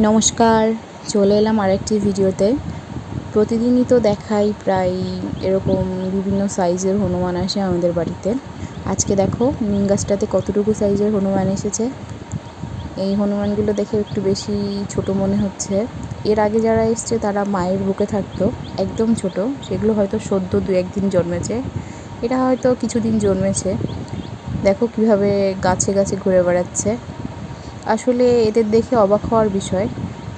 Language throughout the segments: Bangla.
নমস্কার, চলে এলাম আরেকটি ভিডিওতে। প্রতিদিনই তো দেখাই প্রায় এরকম বিভিন্ন সাইজের হনুমান আসে আমাদের বাড়িতে। আজকে দেখো নিম গাছটাতে কতটুকু সাইজের হনুমান এসেছে। এই হনুমানগুলো দেখে একটু বেশি ছোট মনে হচ্ছে। এর আগে যারা এসছে তারা মায়ের বুকে থাকতো, একদম ছোট, সেগুলো হয়তো সদ্য 2-1 দিন জন্মেছে। এটা হয়তো কিছুদিন জন্মেছে। দেখো কিভাবে গাছে গাছে ঘুরে বেড়াচ্ছে। আসলে এদের দেখে অবাক হওয়ার বিষয়,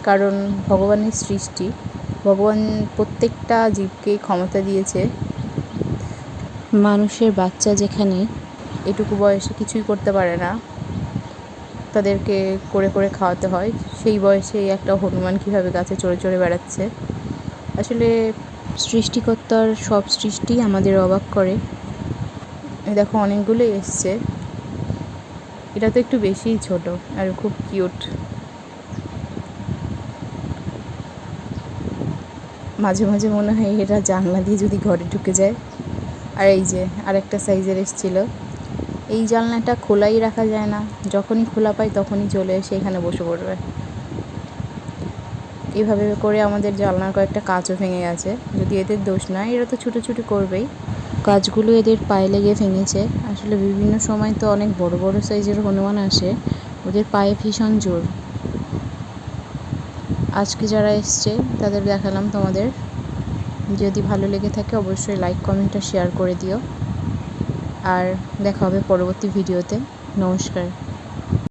কারণ ভগবানের সৃষ্টি, ভগবান প্রত্যেকটা জীবকেই ক্ষমতা দিয়েছে। মানুষের বাচ্চা যেখানে এটুকু বয়সে কিছুই করতে পারে না, তাদেরকে করে করে খাওয়াতে হয়, সেই বয়সে একটা হনুমান কীভাবে গাছে চড়ে চড়ে বেড়াচ্ছে। আসলে সৃষ্টিকর্তার সব সৃষ্টি আমাদের অবাক করে। দেখো অনেকগুলোই এসছে। এটা তো একটু বেশিই ছোট আর খুব কিউট। মাঝে মাঝে মনে হয় এরা জানলা দিয়ে যদি ঘরে ঢুকে যায়। আর এই যে আরেকটা সাইজের এসেছিল। এই জানলাটা খোলাই রাখা যায় না, যখনই খোলা পাই তখনই চলে এসে এখানে বসে পড়বে। এভাবে করে আমাদের জানলার কয়েকটা কাচও ভেঙে গেছে, যদি এদের দোষ না, এরা তো ছুটোছুটি করবেই। কাজগুলো এদের পায়ে লেগে ভেঙেছে। আসলে বিভিন্ন সময় তো অনেক বড় বড় সাইজের হনুমান আসে, ওদের পায়ে ভীষণ জোর। আজকে যারা এসছে তাদের দেখালাম তোমাদের। যদি ভালো লেগে থাকে অবশ্যই লাইক, কমেন্ট আর শেয়ার করে দিও। আর দেখা হবে পরবর্তী ভিডিওতে। নমস্কার।